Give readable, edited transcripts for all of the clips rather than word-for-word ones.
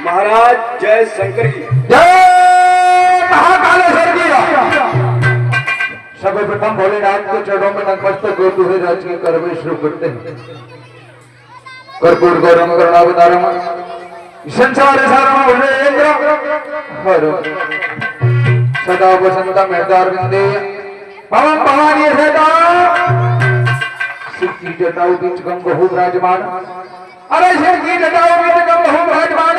महाराज जय शंकर की जय महाकालेश्वर की। सर्वप्रथम भोलेनाथ के चरणों में नतमस्तक होते हुए राजकीय कर्तव्य शुरू करते हैं। कर्पूर गौरम करुणावतारम संसार सारम भुजगेन्द्र हर सदा वसंतम हृदयारविंदे पवन पवानी सदा शिव की जटाओं बीच गंगो विराजमान। अरे शिव की जटाओं बीच गंगो विराजमान।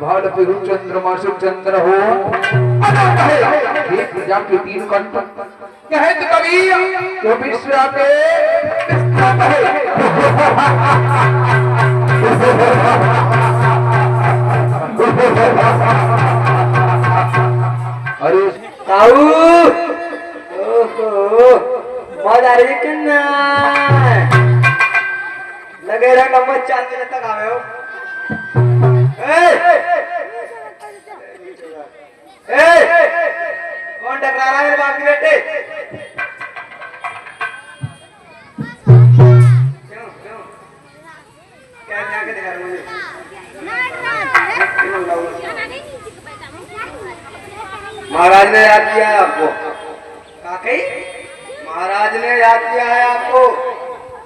भाल पिरु चंद्रमा शिव चंद्र हो एक प्रजा के तीन कंठ कहत कबीर जो विश्वापे अरे ताऊ मदारी किन्ना लगे रहा नंबर 4 दिन तक आवे हो। कौन टकरा रहा है मेरे बाप के बेटे? क्यों क्यों क्या क्या दिखा रहे मुझे? महाराज ने याद किया है आपको। काकई महाराज ने याद किया है आपको।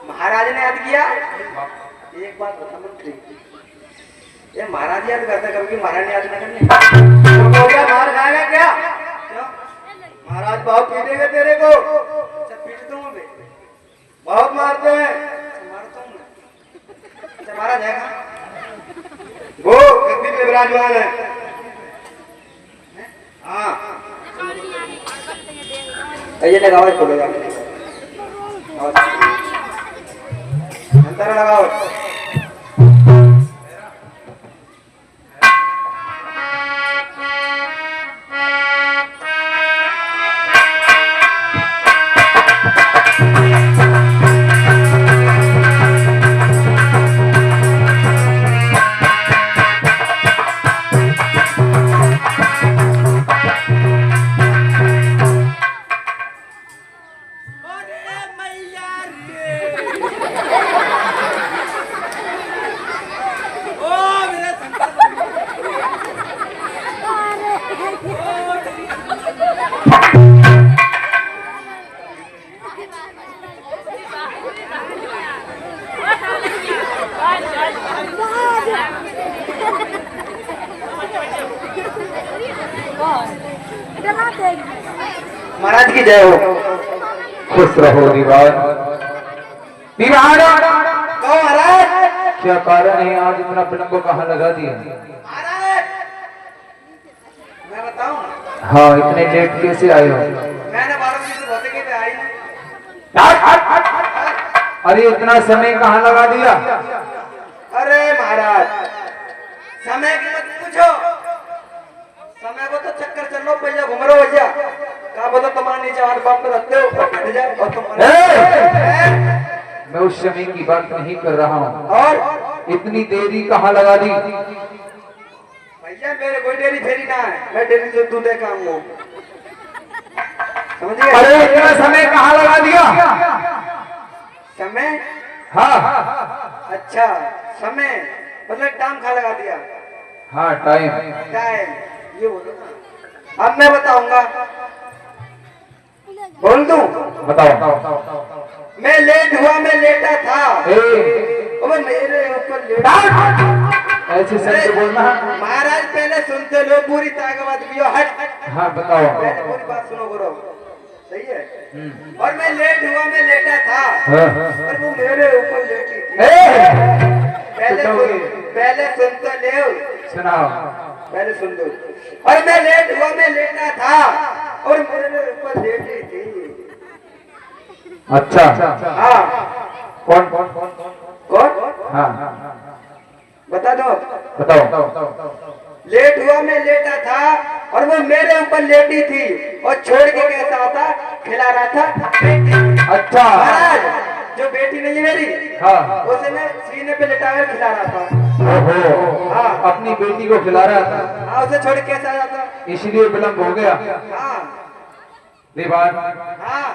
महाराज ने याद किया। एक बात बता मंत्री, ये महाराज याद करता कभी महाराज याद न करने हो गया मार खाएगा क्या? क्यों महाराज बहुत पीटेंगे तेरे को। सब पीटता हूँ मैं, बहुत मारते हैं। मारता हूँ मैं। महाराज है वो गद्दी पे विराजमान है। हाँ ये लगाओ इसको अंतर लगाओ। महाराज की जय हो। खुश रहो दीवार। दीवार कहो महाराज क्या कारण है आज इतना विलंब कहाँ लगा दिया? महाराज मैं बताऊं? हाँ इतने लेट कैसे आए हो? मैंने 12 बजे से भौतिकी पे आई। अरे इतना समय कहाँ लगा दिया? अरे महाराज समय की मत पूछो। समय को तो चक्कर चल लो भैया घूम रहे हो भैया। क्या बोलो तुम्हारे नीचे हाथ बाप में रखते हो हट जाए और तुम मैं उस समय की बात नहीं कर रहा हूँ। और इतनी देरी कहाँ लगा दी? भैया मेरे कोई डेरी फेरी ना है। मैं डेरी से दूध का हूँ समझिए। अरे इतना समय कहाँ लगा दिया? समय हाँ अच्छा समय मतलब टाइम खा लगा दिया। हाँ टाइम टाइम ये बोलो ना। अब मैं बताऊंगा बोल दूं? बताओ। मैं लेट हुआ मैं लेटा था। ए, मेरे ऊपर लेटा ऐसे शब्द बोलना। महाराज पहले सुनते लो पूरी ताकत भी हट। हाँ बताओ। पहले पूरी बात सुनो करो सही है। और मैं लेट हुआ मैं लेटा था और वो मेरे ऊपर लेटी थी। पहले सुन तो ले सुनाओ। पहले सुन लो। और मैं लेट हुआ मैं लेटा था और मेरे ऊपर लेटी थी। अच्छा हाँ कौन? कौन? हाँ बता दो बताओ। लेट हुआ मैं लेटा था और वो मेरे ऊपर लेटी थी और छोड़ के कैसा होता खिला रहा था। अच्छा महाराज जो बेटी नहीं है मेरी, हाँ उसे मैं सीने पे लिटा कर खिला रहा था। ओहो हाँ। अपनी बेटी को खिला रहा था हाँ, उसे छोड़ के कैसे आया था? इसलिए विलम्ब हो गया। हाँ दीवान हाँ।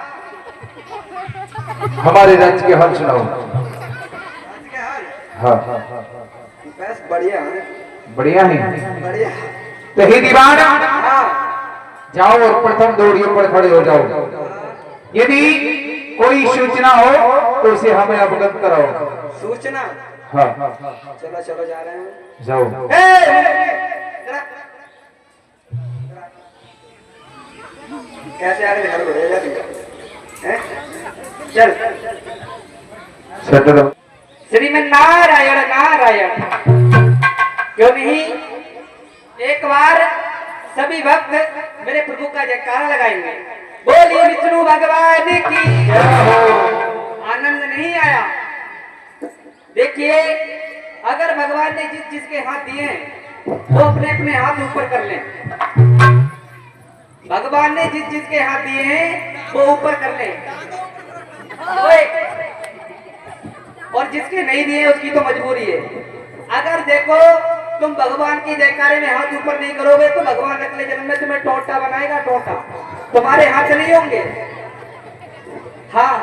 हमारे राज्य के हाल सुनाओ। आज के हाल हाँ बस बढ़िया है, बढ़िया है। बढ़िया। तो हे दीवान हाँ जाओ और प्रथम दौड़ियों पर खड़े हो जाओ। यदि कोई सूचना हो तो उसे हमें अवगत कराओ। सूचना। हाँ चलो चलो जा रहे हैं। जाओ। जरा कैसे आ रहे घर बढ़ेगा हैं? चल। सटर श्रीमन नारायण नारायण। क्यों नहीं एक बार सभी भक्त मेरे प्रभु का जयकारा लगाएंगे। बोलिए विष्णु भगवान की जय हो। आनंद नहीं आया? देखिए अगर भगवान ने जिस जिसके हाथ दिए हैं वो अपने अपने हाथ ऊपर कर लें। भगवान ने जिस जिसके हाथ दिए हैं वो ऊपर कर लें। ओए, और जिसके नहीं दिए उसकी तो मजबूरी है। अगर देखो तुम भगवान की जयकारे में हाथ ऊपर नहीं करोगे तो भगवान अगले जन्म में तुम्हें टोटा बनाएगा। टोटा तुम्हारे हाथ नहीं होंगे। हाँ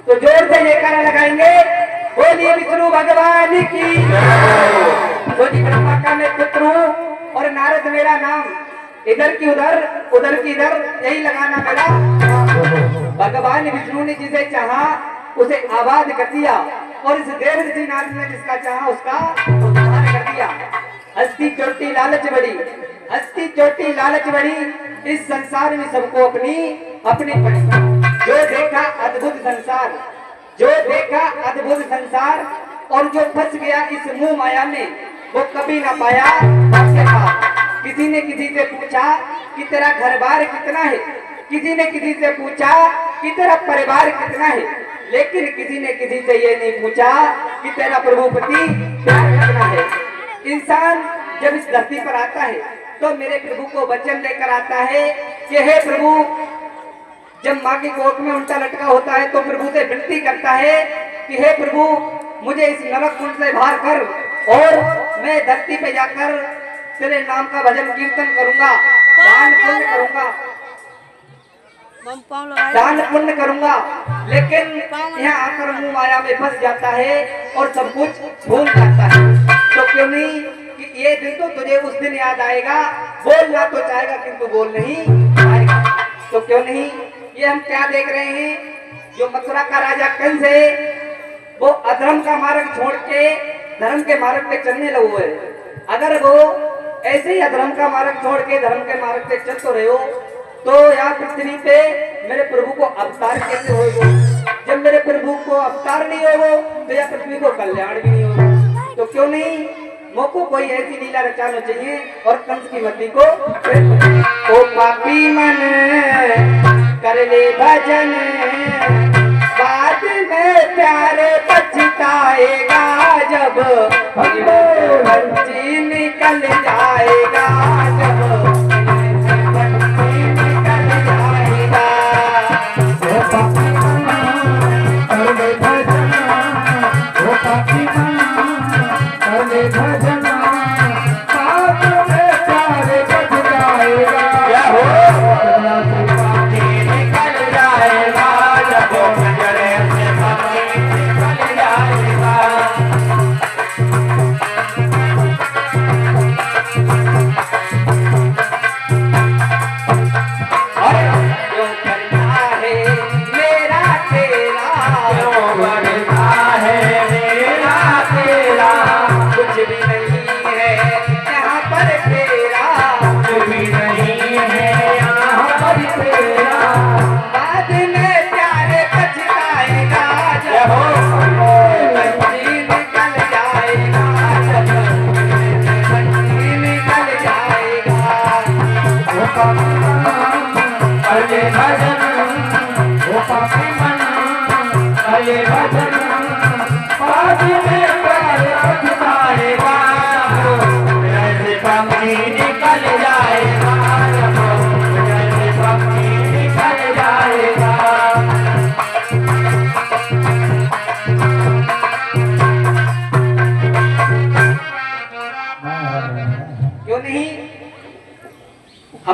तो जोर से जयकारा लगाएंगे। बोलिए विष्णु भगवान की। तो जी ब्रह्मा का मैं पुत्र हूँ और नारद मेरा नाम। इधर की उधर की इधर, यही लगाना मेरा। भगवान विष्णु ने जिसे चाहा उसे आबाद कर दिया और इस देव ऋषि नारद ने जिसका चाहा उसका उद्धार कर दिया। हस्ती चोटी लालच बड़ी, हस्ती चोटी लालच बड़ी, इस संसार में सबको अपनी अपनी पड़ी। जो देखा अद्भुत संसार, जो देखा अद्भुत संसार और जो फंस गया इस मुंह माया में वो कभी ना पाया आपके पास। किसी ने किसी से पूछा कि तेरा घर बार कितना है, किसी ने किसी से पूछा कि तेरा परिवार कितना है, लेकिन किसी ने किसी से ये नहीं पूछा कि तेरा प्रभुपति प्यार कितना है। इंसान जब इस धरती पर आता है तो मेरे प्रभु को वचन देकर आता है कि हे प्रभु, जब माँ की कोख में उल्टा लटका होता है तो प्रभु से विनती करता है कि हे प्रभु मुझे इस नरक कुंड से बाहर कर और मैं धरती पे जाकर तेरे नाम का भजन कीर्तन करूंगा, दान पुण्य करूंगा, दान पुण्य करूंगा। लेकिन यहाँ आकर मुंह माया में फंस जाता है और सब कुछ भूल जाता है। तो क्यों नहीं कि ये दिन तो तुझे उस दिन याद आएगा। बोलना तो चाहेगा किंतु बोल नहीं पाएगा। तो क्यों नहीं, ये हम क्या देख रहे हैं, जो मथुरा का राजा कंस है वो अधर्म का मार्ग छोड़ के धर्म के मार्ग पे चलने लगे हुए। अगर वो ऐसे ही अधर्म का मार्ग छोड़ के धर्म के मार्ग पे चल तो रहे हो तो यहाँ पृथ्वी पे मेरे प्रभु को अवतार कैसे होगा? जब मेरे प्रभु को अवतार नहीं होगा तो यह पृथ्वी को कल्याण भी नहीं होगा। तो क्यों नहीं मोको कोई ऐसी लीला रचाना चाहिए और कंस की मति को ओ पापी मन कर ले भजन, बाद में प्यारे पछताएगा जब बंसी निकल जाएगा। जब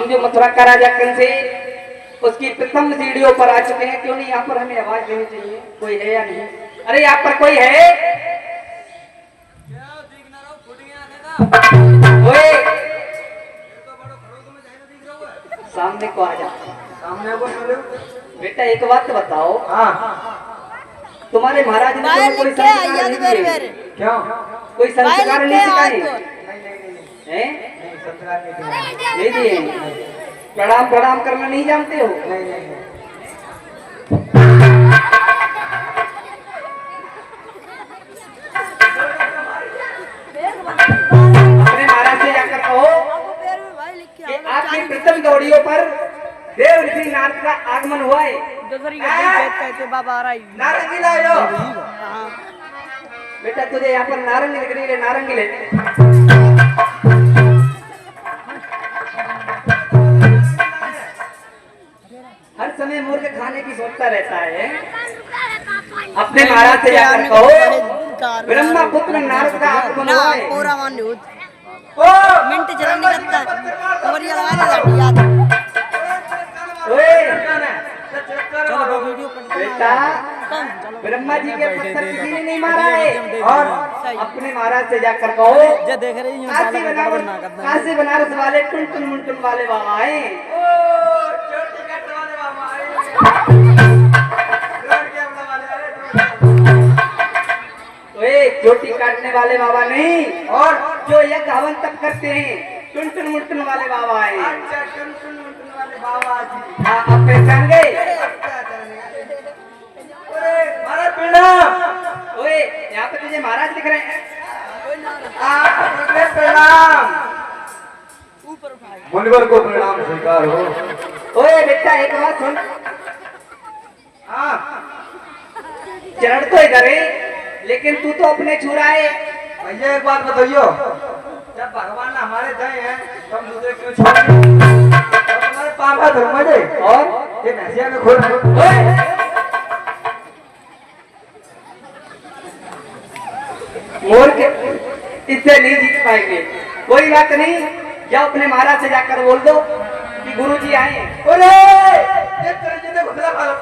जो मथुरा का राजा कंसे उसकी प्रथम सीढ़ियों पर आ चुके हैं। क्यों नहीं यहाँ पर हमें आवाज देनी चाहिए? कोई है या नहीं? अरे यहाँ पर कोई है? ओए सामने को आ जा। सामने को चलो। बेटा एक बात बताओ, हाँ तुम्हारे महाराज ने तुम्हें कोई संस्कार नहीं दिए? क्यों? कोई संस्कार नहीं सिखाए हैं? नहीं संस्कार नहीं नहीं दिए। प्रणाम प्रणाम करना नहीं जानते हो? नहीं अपने महाराज से जाकर कहो कि आपकी प्रथम दौड़ियों पर देव ऋषि नारद का आगमन हुआ है। नारंगी लाओ। बेटा तुझे यहाँ पर नारंगी दिख रही है, नारंगी ले। हर समय मूर्ख खाने की सोचता रहता है। अपने महाराज से जाकर कहो ब्रह्मा पुत्र नारद का आगमन हुआ है। मिनट चला निकलता है और ये लगाने याद ओए चलो वीडियो बेटा ब्रह्मा जी के पत्थर किसी ने नहीं मारा है। और अपने महाराज से जाकर कहो जे देख रही हूं काशी बनारस वाले टुन टुन मुंटुन वाले बाबा आए। ओए चोटी काटने वाले बाबा नहीं, और जो यज्ञ हवन तक करते हैं टुन टुन मुंटुन वाले बाबा आए। अच्छा टुन टुन मुंटुन वाले बाबा जी। हाँ अब पहचान गए? महाराज प्रणाम। ओए यहाँ पे तुझे महाराज दिख रहे हैं। प्रणाम। ऊपर उठाए मुनिवर को प्रणाम स्वीकार हो। ओए बेटा एक बात सुन, हाँ चरण तो इधर है लेकिन तू तो अपने छुरा है। भैया एक बात बताइयो, जब भगवान हमारे दए हैं तो हम दूसरे क्यों छोड़ें? तुम्हारे पापा धर्म दे और ये नसिया में खोल। मोर के इससे नहीं जीत पाएंगे। कोई बात नहीं, जाओ अपने महाराज से जाकर बोल दो कि गुरुजी आए हैं। ये तेरे जितने घुसला खा लो।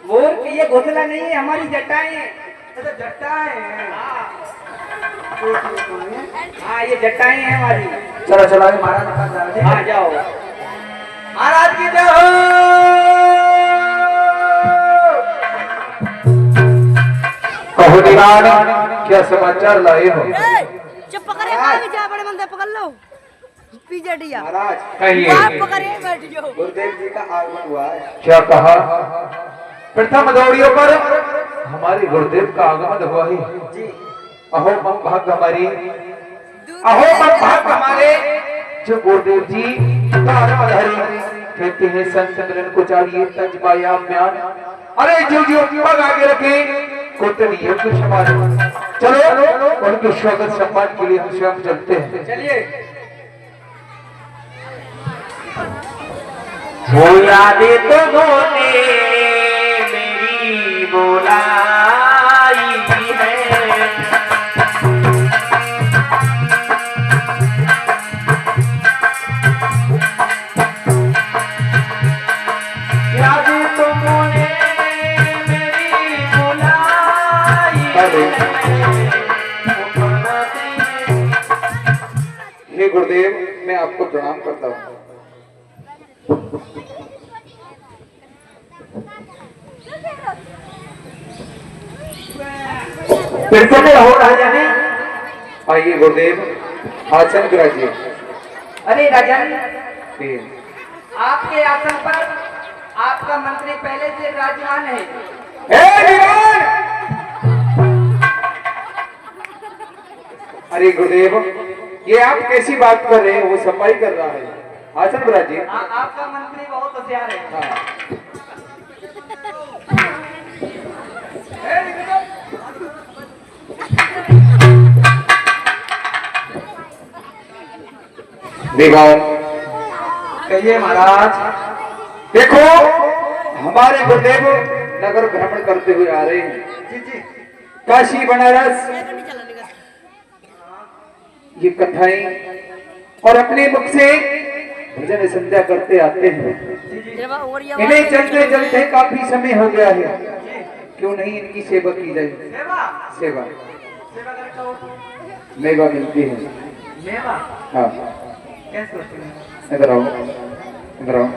मोर ये घोसला नहीं है, हमारी जटाएं हैं। ऐसे जट्टाएं हैं। हाँ ये जटाएं हैं हमारी। चलो चलो अभी महाराज के पास जा रहे हैं। हाँ जाओ। महाराज की जय हो। कहो दीवान क्या समाचार लाए हो? चुप पकड़े वहां भी जा बड़े मंदिर पकड़ लो पीजेडिया महाराज कहिए आप पकड़े बैठ जाओ। गुरुदेव जी का आगमन हुआ है। क्या कहा? प्रथम दौड़ियों पर हमारे गुरुदेव का आगमन हुआ है। जी अहो मम भाग हमारी, अहो मम भाग हमारे जो गुरुदेव जी धारी कहते हैं संत मिलन को चाहिए तज माया म्यान। अरे जो जो पग आगे रखे कोतनी योग्य समान। चलो उनके स्वागत सम्मान के लिए हम स्वयं चलते हैं। चलिए। वो यादें तो मोने मेरी बुलाई है। यादें तो मोने मेरी बुलाई है। हे गुरुदेव, मैं आपको प्रणाम करता हूँ। फिर से हो राजा ने। आइए गुरुदेव, आसन कराइए। अरे राजन, जी। आपके आसन पर आपका मंत्री पहले से विराजमान है। अरे गुरुदेव, ये आप कैसी बात कर रहे हैं? वो सफाई कर रहा है। आसन कराइए। आपका मंत्री बहुत होशियार है। हाँ। दीवान कहिए महाराज। देखो, हमारे गुरुदेव नगर भ्रमण करते हुए आ रहे हैं। जी जी। काशी बनारस नहीं चला लेगा ये कथाएं और अपने मुख से भजन संध्या करते आते हैं। इन्हें चलते चलते काफी समय हो गया है, क्यों नहीं इनकी सेवा की जाए। सेवा मेवा मिलती है। हाँ इधर आओ, इधर आओ।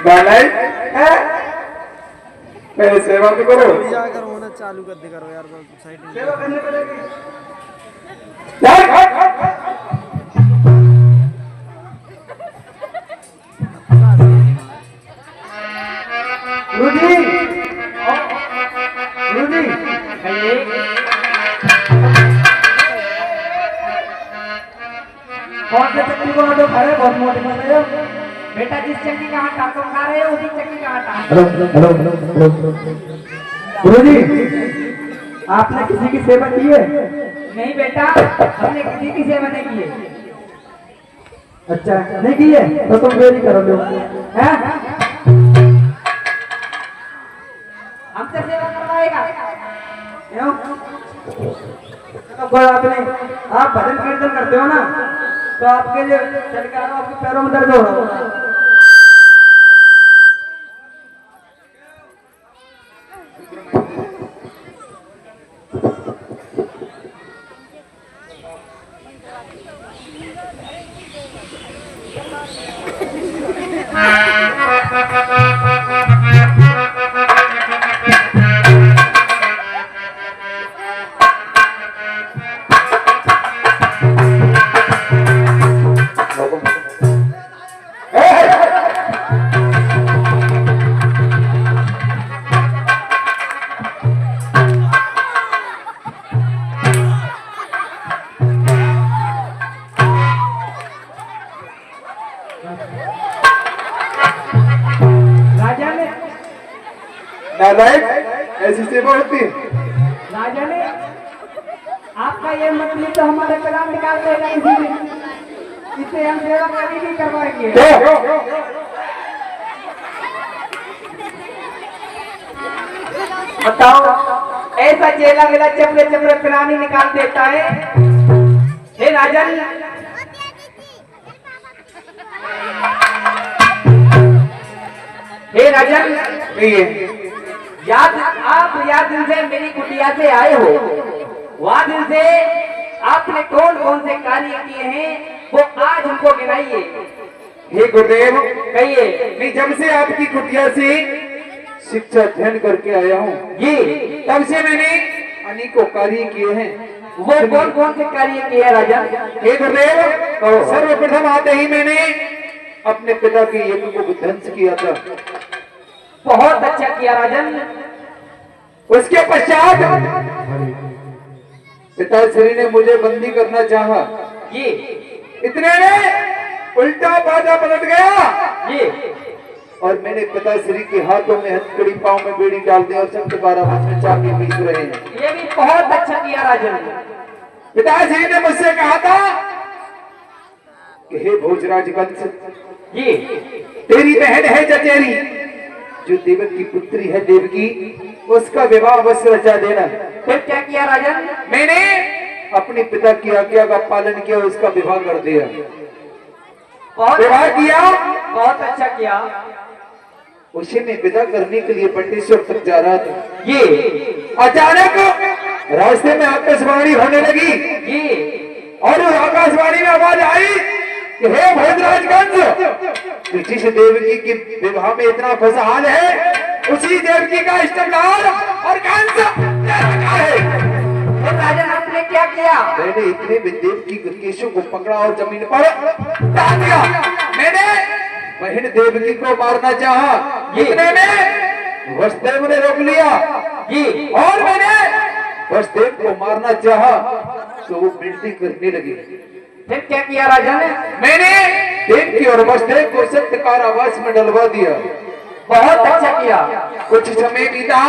गाना है? पहले सेवा तो करो। चालू कर दे करो यार साइड में। सेवा करने पड़ेगी। गुरुजी, गुरुजी, कौन से चक्की को तो खा रहे बहुत मोटे बन रहे हो बेटा। जिस चक्की का आटा तुम खा रहे हो उसी चक्की का आटा। गुरुजी, आपने किसी की सेवा की है? नहीं बेटा, हमने किसी की सेवा नहीं की है। अच्छा नहीं की है तो तुम मेरी करो लो हैं? हमसे सेवा करवाएगा क्यों? तो कोई बात नहीं, आप भजन कीर्तन करते हो ना तो आपके लिए चल के आओ, आपके पैरों में दर्द हो रहा है। ऐसी सेवा होती है? राजा ने आपका ये मतलब तो हमारे कलाम निकाल देगा इसीलिए, इससे हम सेवा कभी नहीं करवाएंगे। बताओ, ऐसा चेला मेला चपड़े चपड़े पिलानी निकाल देता है। हे राजन, हे राजन, आप याद दिन से मेरी कुटिया से आए हो, वह दिन से आपने कौन कौन से कार्य किए हैं वो आज हमको गिनाइए। हे गुरुदेव, कहिए। मैं जब से आपकी कुटिया से शिक्षा अध्ययन करके आया हूँ ये तब से मैंने अनेकों कार्य किए हैं। वो कौन कौन से कार्य किए हैं राजा? हे गुरुदेव, सर्वप्रथम आते ही मैंने अपने पिता के यज्ञ को ध्वंस किया था। बहुत अच्छा किया राजन। उसके पश्चात पिताश्री ने मुझे बंदी करना चाहा। ये इतने में उल्टा बाजा पलट गया ये और मैंने पिताश्री के हाथों में हथकड़ी, पांव में बेड़ी डाल दी और सख्त कारावास में चाके पीस रहे हैं। ये भी बहुत अच्छा किया राजन। पिताश्री ने मुझसे कहा था कि हे भोजराज कंस, ये तेरी बहन है चचेरी, जो देवक की पुत्री है देवकी, उसका विवाह अवश्य रचा देना। फिर क्या किया राजन? मैंने अपने पिता की आज्ञा का पालन किया, उसका विवाह कर दिया। विवाह किया, बहुत अच्छा किया। उसे मैं विदा करने के लिए पंडेश्वर तक जा रहा था। ये अचानक रास्ते में आकाशवाणी होने लगी ये और उस आकाशवाणी में आवाज आई कि हे भोजराज कंस, जिस देवकी के विवाह में इतना खुशहाल है, उसी देवकी का इष्टदार और कंस है। राजन आपने क्या किया? मैंने इतने में देवकी के केशों को पकड़ा और जमीन पर डाल दिया। मैंने बहन देवकी को मारना चाहा, इतने में वसुदेव ने रोक लिया ये और मैंने वसुदेव को मारना चाहा तो वो विनती करने लगी। फिर क्या किया राजन? मैंने देवकी और वसुदेव को सख्त कारावास में डलवा दिया। बहुत अच्छा किया। कुछ समय बीता,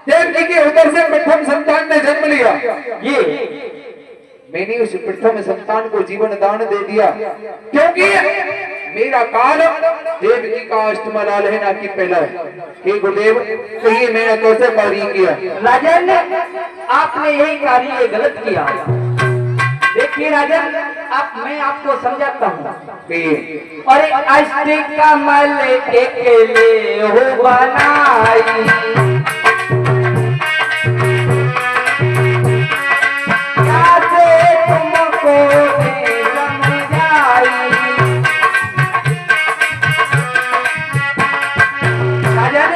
देवकी के उदर से प्रथम संतान ने जन्म लिया। ये मैंने उस प्रथम संतान को जीवन दान दे दिया, क्योंकि मेरा काल देवकी का अष्टमलाल है, ना कि पहला है। हे गुरुदेव, कहिए मैंने कैसे कार्य किया? राजन, आपने यही कार्य गलत किया। देखिए राजन, मैं आपको समझाता हूँ। अरे अष्टकमल अकेले हो बनाई, कैसे तुमको समझाई। राजन,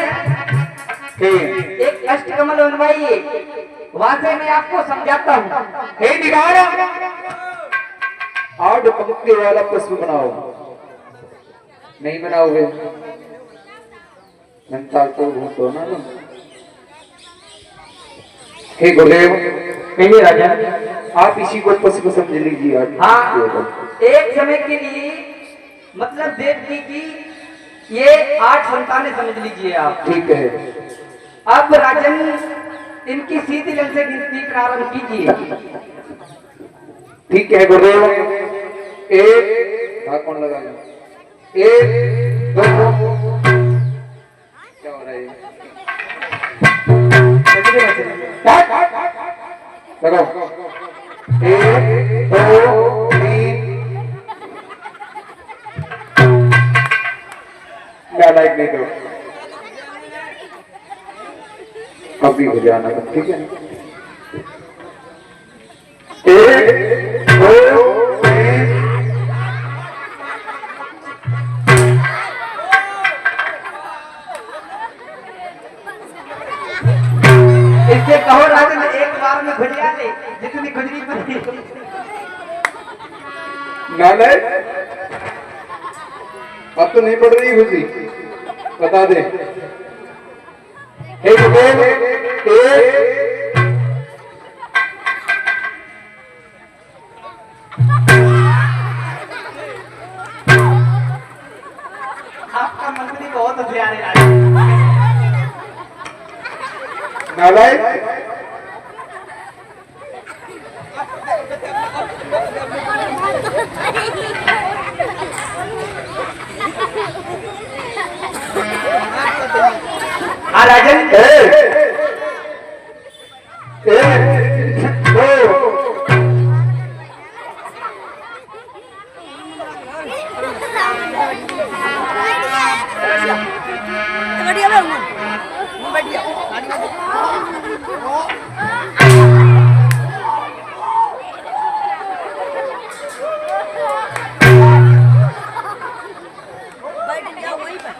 एक अष्टकमल बनवाइए, वहां से मैं आपको समझाता हूँ। हे निगारा, 8 पंक्ति वाला पुष्प बनाओ। नहीं बनाओगे मनता को भूतो ना। हे गुरुदेव, कहिए राजा। आप इसी को पुष्प समझ लीजिए। हाँ, एक समय के लिए मतलब देवकी की ये 8 संतानें समझ लीजिए आप। ठीक है। अब राजन, इनकी सीधी लाइन से गिनती प्रारंभ कीजिए। ठीक है गुरुदेव। एक कौन लगा? 1 2 क्या हो रहा है? लगाओ। 1 2 3 क्या लाइक नहीं करो, अभी हो जाना। ठीक है। 1 2 3 इससे कहो राजन, एक बार में खुजिया ले जितनी खुजरी पड़ी। नालायक, अब तो नहीं पड़ रही खुशी, बता दे। हे गुरुदेव, आपका मंत्री बहुत प्यारे राजन। नालायक, राजन, 1 2 बढ़िया बढ़िया।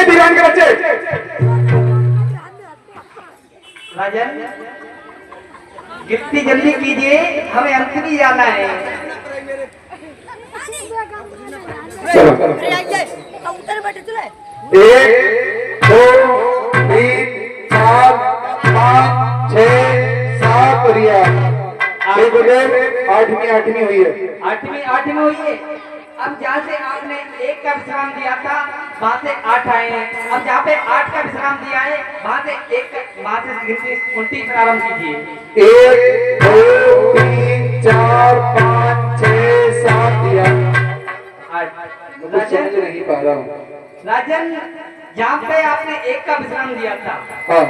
दीवान के बच्चे, राजन गिनती जल्दी कीजिए, हमें अंतरी जाना है। चलो उतर बैठे चले। 1 2 3 4 5 6 7 रिया। गुरुदेव, 8वीं हुई है। 8वीं हुई है। अब जहाँ से आपने 1 का विश्राम दिया था, वहाँ से 8 आए हैं। अब जहाँ पे 8 का विश्राम दिया है, वहाँ से गिनती उल्टी प्रारंभ कीजिए। 1 2 3 4 5 6 7 दिया। समझ नहीं पा रहा हूँ राजन, जहाँ पे आपने 1 का विश्राम दिया था, हाँ,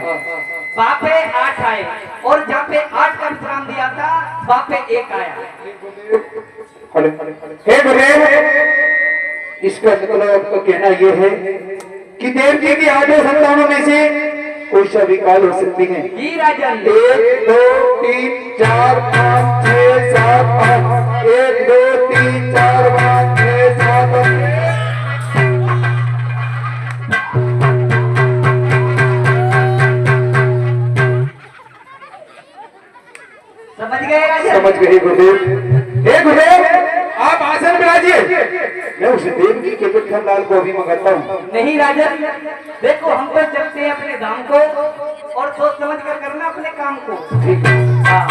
वहाँ पे 8 आए, और जहाँ पे 8 का विश्राम दिया था, वहाँ पे 1 आया। हे गुरुदेव, इसका मतलब आपका कहना यह है कि देव जी की 8 संतानों में से कोई सा भी काल हो सकती है। जी राजन। 1 2 3 4 5 6 7 8 1 2 3 4 5 6 7 8। समझ गए राजन? समझ गए गुरुदेव। हे गुरुदेव, आप आसन बिराजिए, मैं उस देवकी के विठल लाल को अभी मंगाता हूँ। नहीं राजन, देखो हम तो चलते हैं अपने धाम को, और सोच समझ कर करना अपने काम को। ठीक है। हाँ,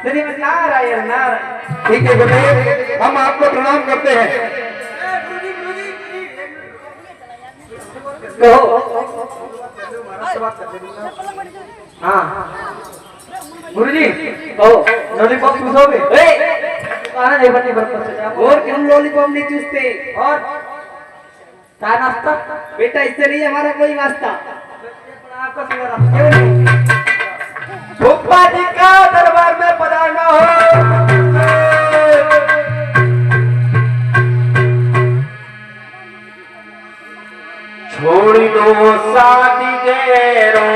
नारायण नारायण। ठीक है गुरुदेव, हम आपको प्रणाम करते हैं। कहो हाँ गुरुजी ओ लॉलीपॉप चूसोगे कहाँ नहीं बननी बर्फ और क्यों लॉलीपॉप नहीं चूसते? और क्या नाश्ता बेटा इससे नहीं हमारा कोई नाश्ता। आपका सुना क्यों नहीं फूफा जी का दरबार में पधारना हो। छोड़ दो शादी गैरों